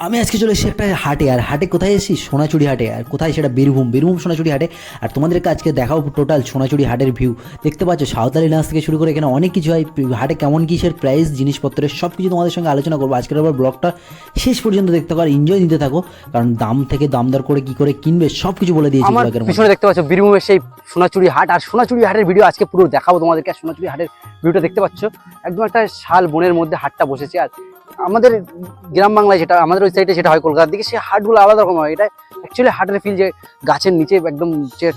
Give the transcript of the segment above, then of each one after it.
আমি আজকে চলে এসেছি একটা হাটে। আর হাটে কোথায় এসেছি? সোনাচুরি হাটে। আর কোথায় সেটা? বীরভূম সোনাচুরি হাটে। আর তোমাদেরকে আজকে দেখাও টোটাল সোনাচুরি হাটের ভিউ। দেখতে পাচ্ছ সাঁওতালি নাচ থেকে শুরু করে এখানে অনেক কিছু হয়। হাটে কেমন কিসের প্রাইস, জিনিসপত্রের সব কিছু তোমাদের সঙ্গে আলোচনা করবো আজকের। আবার ব্লগটা শেষ পর্যন্ত দেখতে থাকো আর এনজয় নিতে থাকো, কারণ দাম থেকে দাম দর করে কি করে কিনবে সব কিছু বলে দিয়েছি আমার ব্লগের মধ্যে। পিছনে দেখতে পাচ্ছ বীরভূমের সেই সোনাচুরি হাট। আর সোনাচুরি হাটের ভিডিও আজকে পুরো দেখাবো তোমাদেরকে। সোনাচুরি হাটের ভিডিওটা দেখতে পাচ্ছ, একদম একটা শাল বনের মধ্যে হাটটা বসেছে। আর আমাদের গ্রাম বাংলায় যেটা, আমাদের ওই সাইডে যেটা হয় কলকাতার দিকে, সেই হাটগুলো আলাদা রকম হয়। এটা অ্যাকচুয়ালি হাটের ফিল, যে গাছের নিচে একদম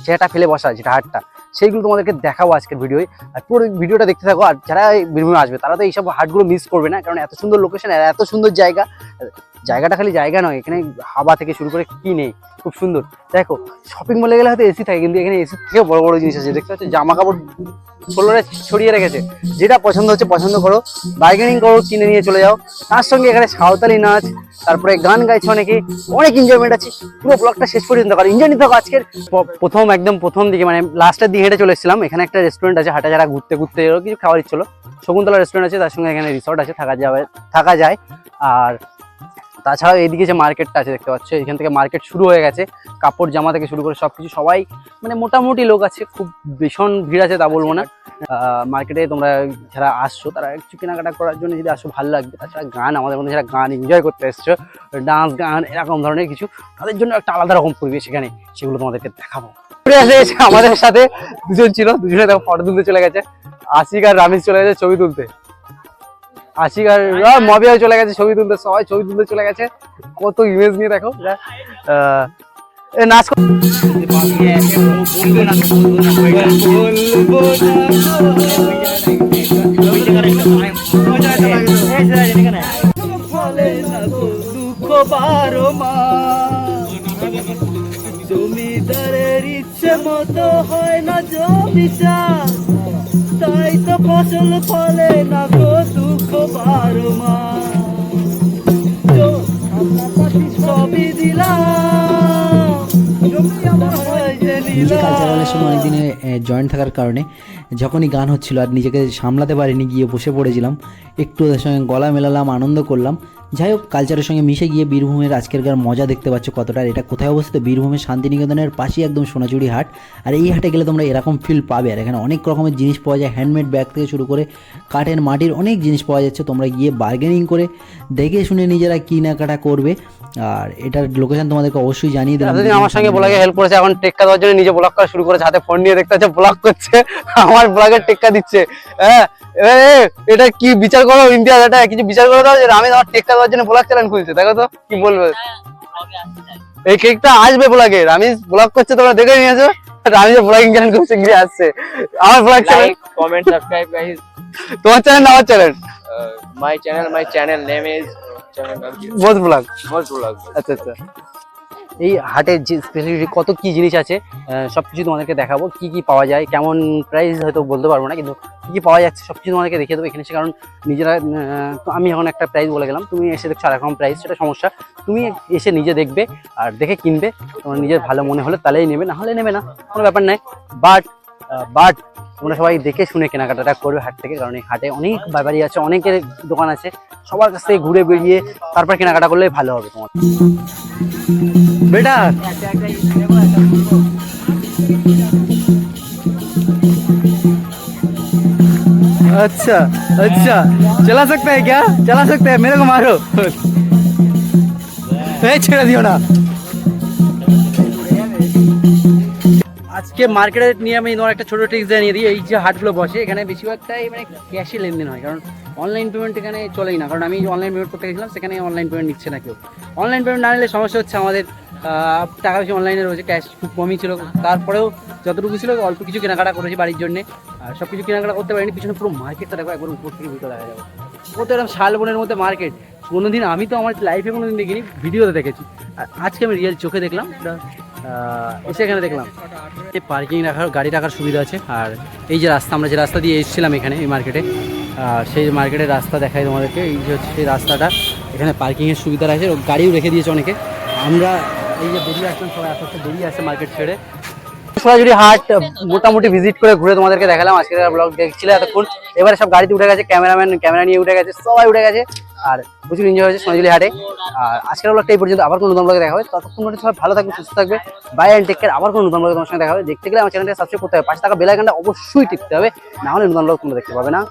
চেটা ফেলে বসা যেটা হাটটা, সেইগুলো তোমাদেরকে দেখাবো আজকের ভিডিওয়। আর পুরো ভিডিওটা দেখতে থাকো। আর যারা বীরভূমে আসবে তারা তো এইসব হাটগুলো মিস করবে না, কারণ এত সুন্দর লোকেশন আর এত সুন্দর জায়গা। জায়গাটা খালি জায়গা নয়, এখানে হাওয়া থেকে শুরু করে কি নেই, খুব সুন্দর। দেখো, শপিং মলে গেলে হয়তো এসি থাকে, কিন্তু এখানে এসি থেকেও বড় বড় জিনিস আছে। দেখতে পাচ্ছ জামা কাপড় ফ্লোরে ছড়িয়ে রেখেছে। যেটা পছন্দ হচ্ছে পছন্দ করো, বার্গেনিং করো, কিনে নিয়ে চলে যাও। তার সঙ্গে এখানে সাঁওতালি নাচ, তারপরে গান গাইছে অনেকে, অনেক এনজয়মেন্ট আছে। পুরো ব্লগটা শেষ পর্যন্ত করো, এনজয় নিতে থাকো। আজকের একদম প্রথম দিকে, মানে লাস্টের দিকে হেঁটে চলে এসেছিলাম। এখানে একটা রেস্টুরেন্ট আছে, হাটে যারা ঘুরতে ঘুরতে কিছু খাওয়ার ইচ্ছিল, শকুন্তলা রেস্টুরেন্ট আছে, তার সঙ্গে এখানে রিসর্ট আছে, থাকা যায়। আর তাছাড়াও এইদিকে যে মার্কেটটা আছে দেখতে পাচ্ছ, এখান থেকে মার্কেট শুরু হয়ে গেছে। কাপড় জামা থেকে শুরু করে সবকিছু, সবাই মানে মোটামুটি লোক আছে, খুব ভীষণ ভিড় আছে তা বলবো না। মার্কেটে তোমরা যারা আসছো তারা কিছু কেনাকাটা করার জন্য যদি আসো ভালো লাগবে। তাছাড়া গান, আমাদের মধ্যে যারা গান এনজয় করতে এসছো, ডান্স গান এরকম ধরনের কিছু, তাদের জন্য একটা আলাদা রকম পরিবেশ এখানে, সেগুলো তোমাদেরকে দেখাবো। আমাদের সাথে দুজন ছিল, দুজনে দেখো ফটো তুলতে চলে গেছে। আশিক আর রামিজ চলে গেছে ছবি তুলতে। আশিক আর মবিয়াও চলে গেছে ছবি তুলতে, সবাই ছবি তুলতে চলে গেছে। কত ইমেজ নিয়ে দেখো নাচ। জমিদারের ইচ্ছে মতো হয় না জমিটা, তাই তো ফসল ফলে না গো দুঃখ বারো মাস। সবই দিলাম, নিজে কালচারালের সঙ্গে অনেকদিনে জয়েন্ট থাকার কারণে যখনই গান হচ্ছিল আর নিজেকে সামলাতে পারিনি, গিয়ে বসে পড়েছিলাম, একটু ওদের সঙ্গে গলা মেলালাম, আনন্দ করলাম। যাই হোক, কালচারের সঙ্গে মিশে গিয়ে বীরভূমের আজকেরকার মজা দেখতে পাচ্ছ কতটা। এটা কোথায় অবস্থিত? বীরভূমের শান্তিনিকেতনের পাশেই একদম সোনাচুরি হাট। আর এই হাটে গেলে তোমরা এরকম ফিল পাবে। আর এখানে অনেক রকমের জিনিস পাওয়া যায়, হ্যান্ডমেড ব্যাগ থেকে শুরু করে কাঠের মাটির অনেক জিনিস পাওয়া যাচ্ছে। তোমরা গিয়ে বার্গেনিং করে দেখে শুনে নিজেরা কেনাকাটা করবে। আর এটার লোকেশন তোমাদেরকে অবশ্যই জানিয়ে দেবো। আমার সঙ্গে ব্লগে হেল্প করেছে, এখন টেক্কা দেওয়ার জন্য নিজে ব্লগ করা শুরু করেছে, হাতে ফোন নিয়ে দেখতে হচ্ছে ব্লগ করছে, আমার ব্লগের টেক্কা দিচ্ছে। হ্যাঁ, এটা কি বিচার করো ইন্ডিয়া, এটা কিছু বিচার করে দাও যে আমি আমার টেক্কা দেওয়ার জন্য ব্লগ চ্যানেল খুলছে। দেখো তো কি বলবে। এই কেকটা আসবে ব্লগে, আমি ব্লগ করছে, তোমরা দেখে নিয়েছো। আমি যে ব্লগিং চ্যানেল করছে গিয়ে আসছে আমার blog channel. Comment, subscribe guys. তোমার চ্যানেল না আমার channel? My channel name is Moj Vlog. Most Vlog. আচ্ছা আচ্ছা। এই হাটের যে স্পেশালিটি কত কি জিনিস আছে, সবকিছু তোমাদেরকে দেখাবো। কি কি পাওয়া যায়, কেমন প্রাইস হয়তো বলতে পারবো না, কিন্তু কি কি পাওয়া যাচ্ছে সবকিছু তোমাদেরকে দেখিয়ে দেবো এখানে এসে। কারণ নিজেরা তো আমি এখন একটা প্রাইস বলে গেলাম, তুমি এসে দেখছো আর রকম প্রাইস, সেটা সমস্যা। তুমি এসে নিজে দেখবে আর দেখে কিনবে, তোমার নিজের ভালো মনে হলে তাহলেই নেবে, না হলে নেবে না, কোনো ব্যাপার নাই। বাট তোমরা সবাই দেখে শুনে কেনাকাটাটা করবে হাট থেকে, কারণ এই হাটে অনেক ব্যাপারী আছে, অনেকের দোকান আছে, সবার কাছ থেকে ঘুরে বেরিয়ে তারপর কেনাকাটা করলে ভালো হবে তোমার। बेटा अच्छा अच्छा, चला सकता है क्या? चला सकता है, मेरे को मारो। ছেড়ে দিও না। আজকে মার্কেটে নিয়ে আমি তোমার একটা ছোট ট্রিক্স জানিয়ে দিই। এই যে হাটগুলো বসে, এখানে বেশিরভাগটাই মানে ক্যাশে লেনদেন হয়, কারণ অনলাইন পেমেন্ট এখানে চলেই না। কারণ আমি অনলাইন পেমেন্ট করতে গেছিলাম, সেখানে অনলাইন পেমেন্ট নিচ্ছে না কেউ। অনলাইন পেমেন্ট না নিলে সমস্যা হচ্ছে আমাদের, টাকা বেশি অনলাইনে রয়েছে, ক্যাশ খুব কমই ছিল। তারপরেও যতটুকু ছিল অল্প কিছু কেনাকাটা করেছি বাড়ির জন্য, আর সব কিছু কেনাকাটা করতে পারিনি। পিছনে পুরো মার্কেটটা দেখো, একবার উপর থেকে ভিতরে দেখা যাবে। ও তো এরকম শালবনের মধ্যে মার্কেট, কোনোদিন আমি তো আমার লাইফে কোনোদিন দেখিনি, ভিডিওতে দেখেছি। আর আজকে আমি রিয়েল চোখে দেখলাম, এসে এখানে দেখলাম এই পার্কিং রাখার, গাড়ি রাখার সুবিধা আছে। আর এই যে রাস্তা, আমরা যে রাস্তা দিয়ে এসেছিলাম এখানে এই মার্কেটে, সেই মার্কেটের রাস্তা দেখাই তোমাদেরকে। এই যে হচ্ছে সেই রাস্তাটা, এখানে পার্কিংয়ের সুবিধা আছে, গাড়িও রেখে দিয়েছে অনেকে। আমরা এই যে বেরিয়ে আসলাম, সবাই আস্তে আস্তে বেরিয়ে আসছে মার্কেট ছেড়ে। সোনাঝুরি হাট মোটামুটি ভিজিট করে ঘুরে তোমাদেরকে দেখালাম। আজকের ব্লগ দেখছিলে এতক্ষণ। এবারে সব গাড়িতে উঠে গেছে, ক্যামেরাম্যান ক্যামেরা নিয়ে উঠে গেছে, সবাই উঠে গেছে। আর প্রচুর এনজয় হয়েছে সোনাঝুরি হাটে। আর আজকের ব্লগটা এই পর্যন্ত, আবার কোনো নতুন ব্লগে দেখা হবে। ততক্ষণ পর্যন্ত সবাই ভালো থাকবে, সুস্থ থাকবে, বাই অ্যান্ড টেক কেয়ার। আবার কোনো নতুন ব্লগে তোমার সঙ্গে দেখা হবে। দেখতে গেলে আমার চ্যানেলটা সাবস্ক্রাইব করতে হবে, পাশে থাকা বেল আইকনটা অবশ্যই টিপতে হবে, না হলে নতুন ব্লগ তোমরা দেখতে পাবে না।